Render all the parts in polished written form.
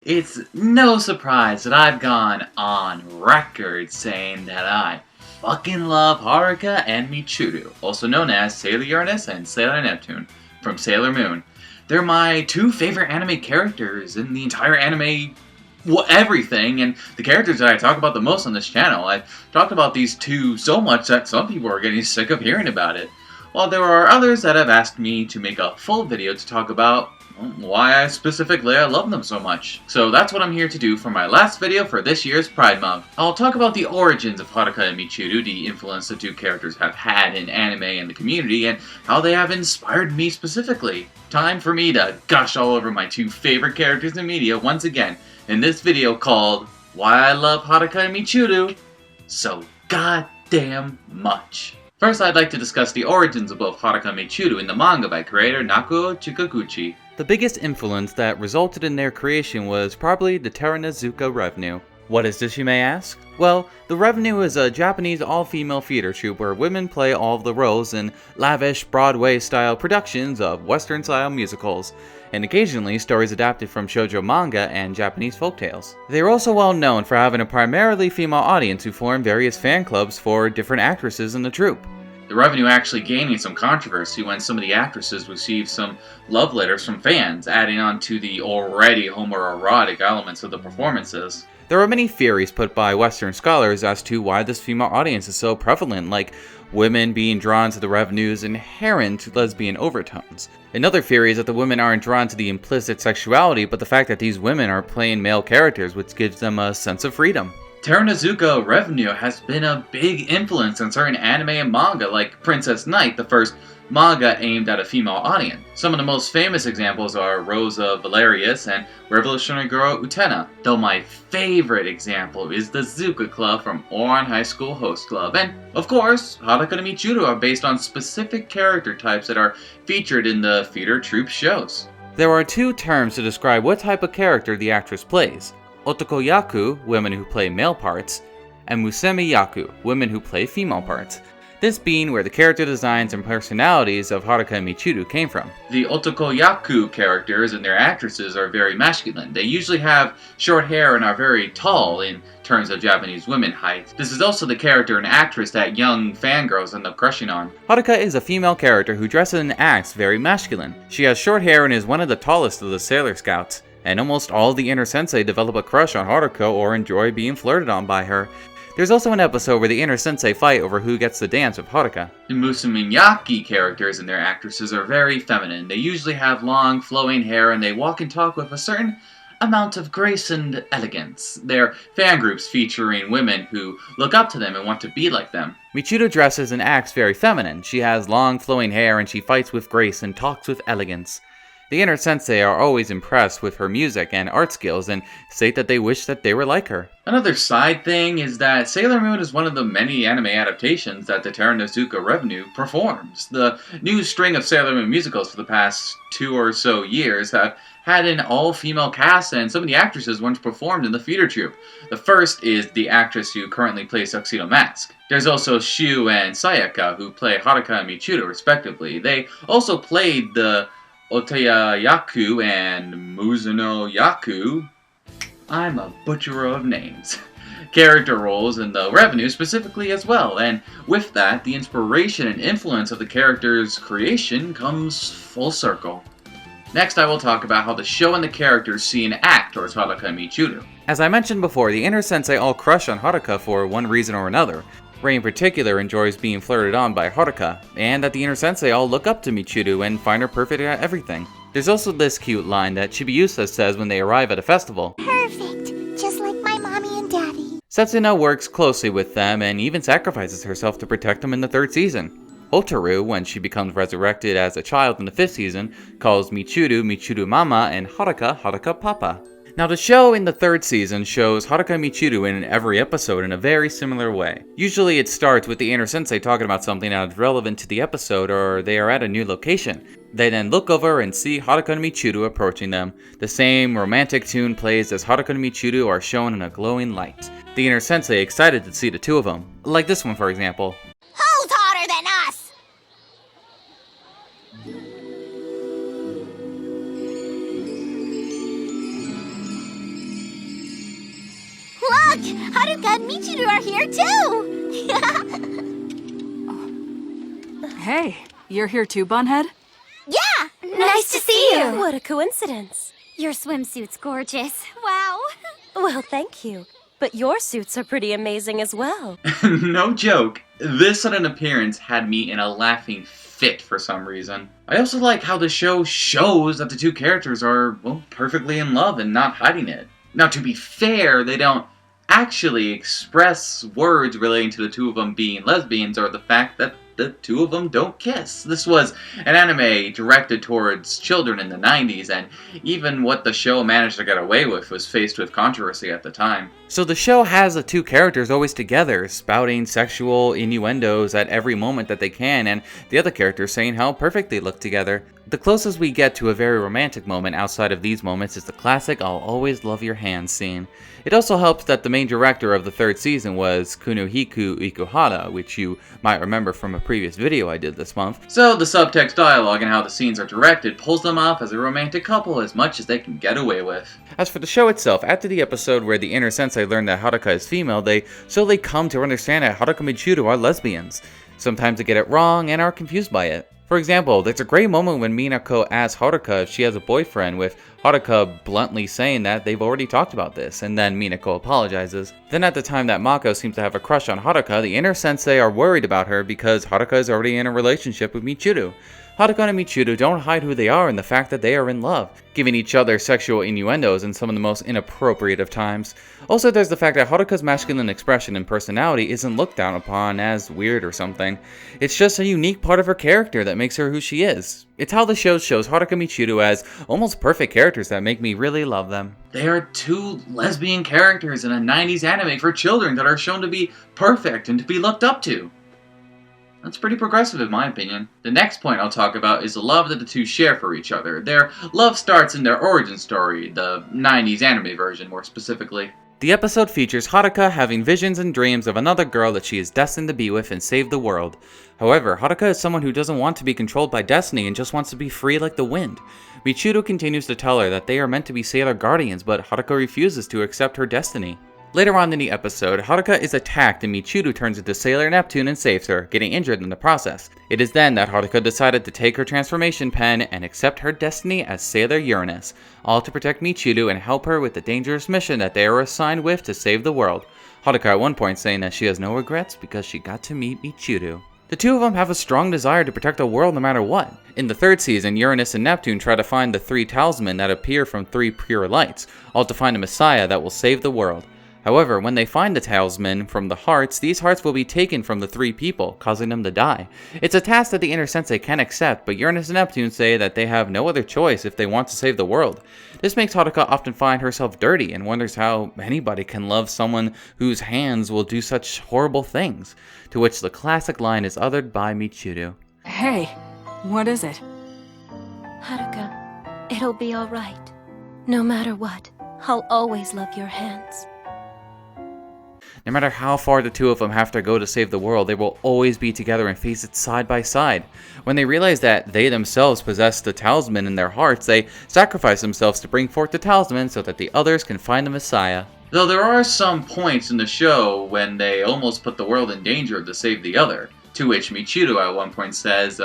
It's no surprise that I've gone on record saying that I fucking love Haruka and Michiru, also known as Sailor Uranus and Sailor Neptune, from Sailor Moon. They're my two favorite anime characters in the entire anime everything, and the characters that I talk about the most on this channel. I've talked about these two so much that some people are getting sick of hearing about it, while there are others that have asked me to make a full video to talk about why I love them so much. So that's what I'm here to do for my last video for this year's Pride Month. I'll talk about the origins of Haruka and Michiru, the influence the two characters have had in anime and the community, and how they have inspired me specifically. Time for me to gush all over my two favorite characters in media once again in this video called Why I Love Haruka and Michiru So Goddamn Much. First, I'd like to discuss the origins of both Haruka and Michiru in the manga by creator Naoko Chikaguchi. The biggest influence that resulted in their creation was probably the Terunozuka Revenue. What is this, you may ask? Well, the Revenue is a Japanese all-female theater troupe where women play all of the roles in lavish, Broadway-style productions of Western-style musicals, and occasionally stories adapted from shoujo manga and Japanese folktales. They are also well known for having a primarily female audience who form various fan clubs for different actresses in the troupe. The Revenue actually gaining some controversy when some of the actresses received some love letters from fans, adding on to the already homoerotic elements of the performances. There are many theories put by Western scholars as to why this female audience is so prevalent, like women being drawn to the Revenue's inherent lesbian overtones. Another theory is that the women aren't drawn to the implicit sexuality, but the fact that these women are playing male characters, which gives them a sense of freedom. Terunozuka Revenue has been a big influence on certain anime and manga, like Princess Knight, the first manga aimed at a female audience. Some of the most famous examples are Rosa Valerius and Revolutionary Girl Utena, though my favorite example is the Zuka Club from Ouran High School Host Club. And, of course, Haruka and Michiru are based on specific character types that are featured in the theater troupe shows. There are two terms to describe what type of character the actress plays: Otokoyaku, women who play male parts, and Museme-yaku, women who play female parts. This being where the character designs and personalities of Haruka and Michiru came from. The Otokoyaku characters and their actresses are very masculine. They usually have short hair and are very tall in terms of Japanese women height. This is also the character and actress that young fangirls end up crushing on. Haruka is a female character who dresses and acts very masculine. She has short hair and is one of the tallest of the Sailor Scouts, and almost all of the inner sensei develop a crush on Haruka or enjoy being flirted on by her. There's also an episode where the inner sensei fight over who gets to dance with Haruka. The Musumi-yaki characters and their actresses are very feminine. They usually have long, flowing hair and they walk and talk with a certain amount of grace and elegance. They're fan groups featuring women who look up to them and want to be like them. Michiru dresses and acts very feminine. She has long, flowing hair and she fights with grace and talks with elegance. The inner sensei are always impressed with her music and art skills and state that they wish that they were like her. Another side thing is that Sailor Moon is one of the many anime adaptations that the Terunozuka Revenue performs. The new string of Sailor Moon musicals for the past 2 or so years have had an all-female cast, and some of the actresses once performed in the theater troupe. The first is the actress who currently plays Tuxedo Mask. There's also Shu and Sayaka, who play Haruka and Michiru respectively. They also played the Otoyaku and Muzuno-yaku, I'm a butcherer of names, character roles in the Revenue specifically as well, and with that, the inspiration and influence of the character's creation comes full circle. Next, I will talk about how the show and the characters see and act towards Haruka and Michiru. As I mentioned before, the inner sensei all crush on Haruka for one reason or another. Rei in particular enjoys being flirted on by Haruka, and that the inner sensei all look up to Michiru and find her perfect at everything. There's also this cute line that Chibiusa says when they arrive at a festival. Perfect, just like my mommy and daddy. Setsuna works closely with them and even sacrifices herself to protect them in the 3rd season. Hotaru, when she becomes resurrected as a child in the 5th season, calls Michiru Michiru Mama and Haruka Haruka Papa. Now the show in the 3rd season shows Haruka and Michiru in every episode in a very similar way. Usually it starts with the inner sensei talking about something that is relevant to the episode or they are at a new location. They then look over and see Haruka and Michiru approaching them. The same romantic tune plays as Haruka and Michiru are shown in a glowing light. The inner sensei excited to see the two of them. Like this one for example. Who's hotter than us? Look! Haruka and Michiru are here too! Hey, you're here too, Bunhead? Yeah! Nice to see you! What a coincidence. Your swimsuit's gorgeous. Wow. Well, thank you. But your suits are pretty amazing as well. No joke, this sudden appearance had me in a laughing fit for some reason. I also like how the show shows that the two characters are, well, perfectly in love and not hiding it. Now, to be fair, they don't actually express words relating to the two of them being lesbians or the fact that the two of them don't kiss. This was an anime directed towards children in the 90s, and even what the show managed to get away with was faced with controversy at the time. So the show has the two characters always together, spouting sexual innuendos at every moment that they can, and the other characters saying how perfect they look together. The closest we get to a very romantic moment outside of these moments is the classic "I'll always love your hand" scene. It also helps that the main director of the third season was Kunihiko Ikuhara, which you might remember from a previous video I did this month. So the subtext dialogue and how the scenes are directed pulls them off as a romantic couple as much as they can get away with. As for the show itself, after the episode where the inner sensei learned that Haruka is female, they slowly come to understand that Haruka and Michiru are lesbians. Sometimes they get it wrong and are confused by it. For example, there's a great moment when Minako asks Haruka if she has a boyfriend, with Haruka bluntly saying that they've already talked about this, and then Minako apologizes. Then at the time that Mako seems to have a crush on Haruka, the inner sensei are worried about her because Haruka is already in a relationship with Michiru. Haruka and Michiru don't hide who they are and the fact that they are in love, giving each other sexual innuendos in some of the most inappropriate of times. Also, there's the fact that Haruka's masculine expression and personality isn't looked down upon as weird or something. It's just a unique part of her character that makes her who she is. It's how the show shows Haruka and Michiru as almost perfect characters that make me really love them. They are two lesbian characters in a 90s anime for children that are shown to be perfect and to be looked up to. That's pretty progressive in my opinion. The next point I'll talk about is the love that the two share for each other. Their love starts in their origin story, the 90s anime version more specifically. The episode features Haruka having visions and dreams of another girl that she is destined to be with and save the world. However, Haruka is someone who doesn't want to be controlled by destiny and just wants to be free like the wind. Michiru continues to tell her that they are meant to be sailor guardians, but Haruka refuses to accept her destiny. Later on in the episode, Haruka is attacked and Michiru turns into Sailor Neptune and saves her, getting injured in the process. It is then that Haruka decided to take her transformation pen and accept her destiny as Sailor Uranus, all to protect Michiru and help her with the dangerous mission that they are assigned with to save the world. Haruka at one point saying that she has no regrets because she got to meet Michiru. The two of them have a strong desire to protect the world no matter what. In the third season, Uranus and Neptune try to find the three talisman that appear from three pure lights, all to find a messiah that will save the world. However, when they find the talisman from the hearts, these hearts will be taken from the three people, causing them to die. It's a task that the inner sensei can accept, but Uranus and Neptune say that they have no other choice if they want to save the world. This makes Haruka often find herself dirty and wonders how anybody can love someone whose hands will do such horrible things, to which the classic line is uttered by Michiru. Hey, what is it? Haruka, it'll be alright. No matter what, I'll always love your hands. No matter how far the two of them have to go to save the world, they will always be together and face it side by side. When they realize that they themselves possess the talisman in their hearts, they sacrifice themselves to bring forth the talisman so that the others can find the Messiah. Though there are some points in the show when they almost put the world in danger to save the other, to which Michiru at one point says,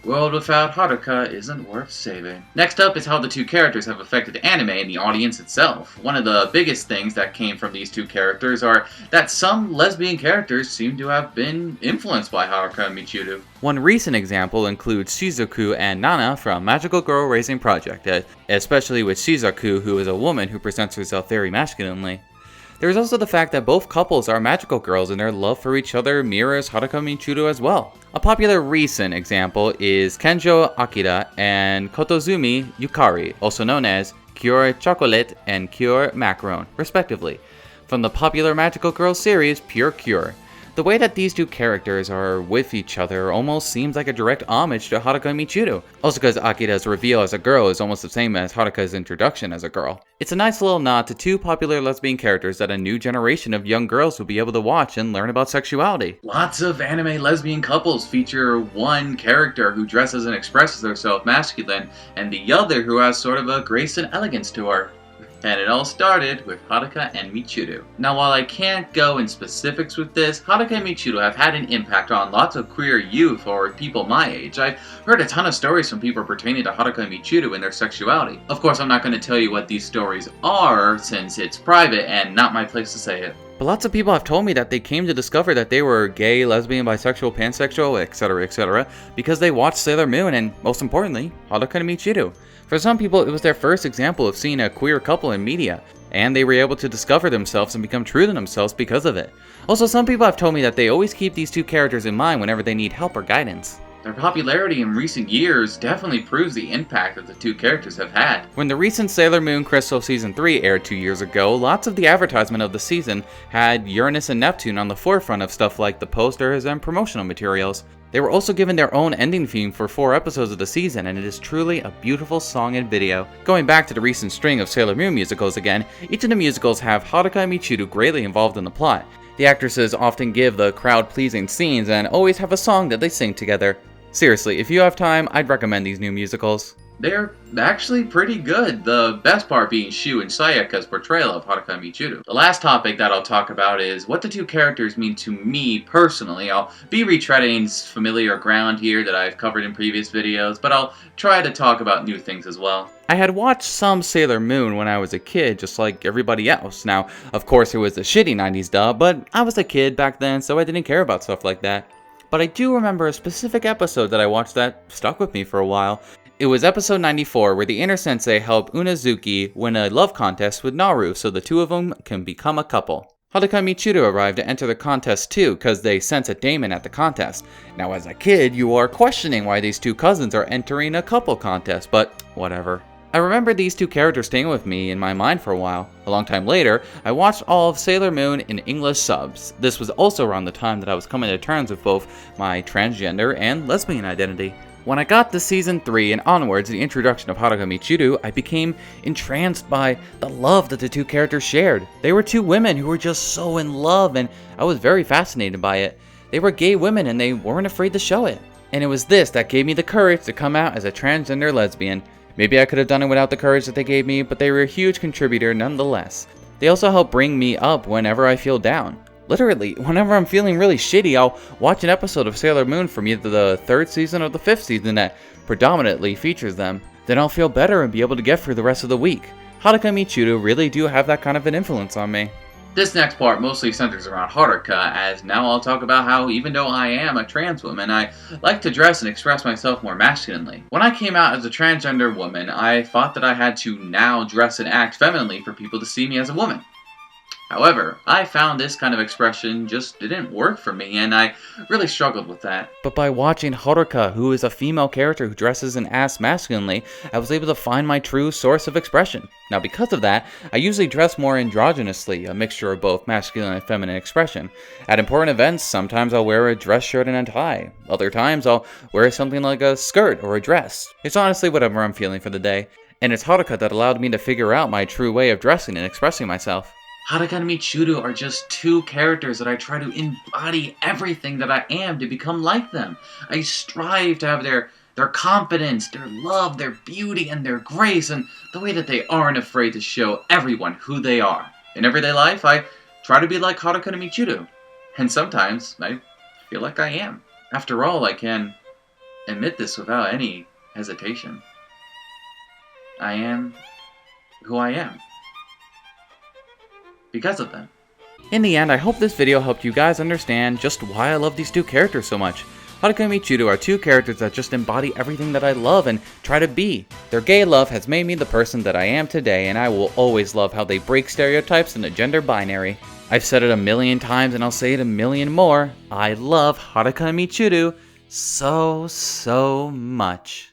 world without Haruka isn't worth saving. Next up is how the two characters have affected anime and the audience itself. One of the biggest things that came from these two characters are that some lesbian characters seem to have been influenced by Haruka and Michiru. One recent example includes Shizuku and Nana from Magical Girl Raising Project, especially with Shizuku, who is a woman who presents herself very masculinely. There is also the fact that both couples are magical girls and their love for each other mirrors Haruka and Michiru as well. A popular recent example is Kenjo Akira and Kotozumi Yukari, also known as Cure Chocolate and Cure Macaron, respectively, from the popular magical girl series Pure Cure. The way that these two characters are with each other almost seems like a direct homage to Haruka and Michiru. Also because Akira's reveal as a girl is almost the same as Haruka's introduction as a girl. It's a nice little nod to two popular lesbian characters that a new generation of young girls will be able to watch and learn about sexuality. Lots of anime lesbian couples feature one character who dresses and expresses herself masculine, and the other who has sort of a grace and elegance to her. And it all started with Haruka and Michiru. Now while I can't go in specifics with this, Haruka and Michiru have had an impact on lots of queer youth or people my age. I've heard a ton of stories from people pertaining to Haruka and Michiru and their sexuality. Of course, I'm not going to tell you what these stories are since it's private and not my place to say it. But lots of people have told me that they came to discover that they were gay, lesbian, bisexual, pansexual, etc., because they watched Sailor Moon and, most importantly, Haruka and Michiru. For some people, it was their first example of seeing a queer couple in media, and they were able to discover themselves and become true to themselves because of it. Also, some people have told me that they always keep these two characters in mind whenever they need help or guidance. Their popularity in recent years definitely proves the impact that the two characters have had. When the recent Sailor Moon Crystal Season 3 aired 2 years ago, lots of the advertisement of the season had Uranus and Neptune on the forefront of stuff like the posters and promotional materials. They were also given their own ending theme for 4 episodes of the season, and it is truly a beautiful song and video. Going back to the recent string of Sailor Moon musicals again, each of the musicals have Haruka and Michiru greatly involved in the plot. The actresses often give the crowd-pleasing scenes and always have a song that they sing together. Seriously, if you have time, I'd recommend these new musicals. They're actually pretty good, the best part being Shu and Sayaka's portrayal of Haruka and Michiru. The last topic that I'll talk about is what the two characters mean to me personally. I'll be retreading familiar ground here that I've covered in previous videos, but I'll try to talk about new things as well. I had watched some Sailor Moon when I was a kid, just like everybody else. Now, of course it was a shitty 90s dub, but I was a kid back then, so I didn't care about stuff like that. But I do remember a specific episode that I watched that stuck with me for a while. It was episode 94, where the Inner Sensei helped Unazuki win a love contest with Naru so the two of them can become a couple. Haruka and Michiru arrived to enter the contest too, cause they sense a daemon at the contest. Now as a kid, you are questioning why these two cousins are entering a couple contest, but whatever. I remember these two characters staying with me in my mind for a while. A long time later, I watched all of Sailor Moon in English subs. This was also around the time that I was coming to terms with both my transgender and lesbian identity. When I got to Season 3 and onwards, the introduction of Haruka and Michiru, I became entranced by the love that the two characters shared. They were two women who were just so in love, and I was very fascinated by it. They were gay women and they weren't afraid to show it. And it was this that gave me the courage to come out as a transgender lesbian. Maybe I could have done it without the courage that they gave me, but they were a huge contributor nonetheless. They also help bring me up whenever I feel down. Literally, whenever I'm feeling really shitty, I'll watch an episode of Sailor Moon from either the 3rd season or the 5th season that predominantly features them. Then I'll feel better and be able to get through the rest of the week. Haruka and Michiru really do have that kind of an influence on me. This next part mostly centers around Haruka, as now I'll talk about how even though I am a trans woman, I like to dress and express myself more masculinely. When I came out as a transgender woman, I thought that I had to now dress and act femininely for people to see me as a woman. However, I found this kind of expression just didn't work for me, and I really struggled with that. But by watching Haruka, who is a female character who dresses and acts masculinely, I was able to find my true source of expression. Now because of that, I usually dress more androgynously, a mixture of both masculine and feminine expression. At important events, sometimes I'll wear a dress shirt and a tie. Other times I'll wear something like a skirt or a dress. It's honestly whatever I'm feeling for the day. And it's Haruka that allowed me to figure out my true way of dressing and expressing myself. Haruka and Michiru are just two characters that I try to embody everything that I am to become like them. I strive to have their confidence, their love, their beauty, and their grace, and the way that they aren't afraid to show everyone who they are. In everyday life, I try to be like Haruka and Michiru, and sometimes I feel like I am. After all, I can admit this without any hesitation. I am who I am. Because of them. In the end, I hope this video helped you guys understand just why I love these two characters so much. Haruka and Michiru are two characters that just embody everything that I love and try to be. Their gay love has made me the person that I am today, and I will always love how they break stereotypes in the gender binary. I've said it a million times and I'll say it a million more. I love Haruka and Michiru so much.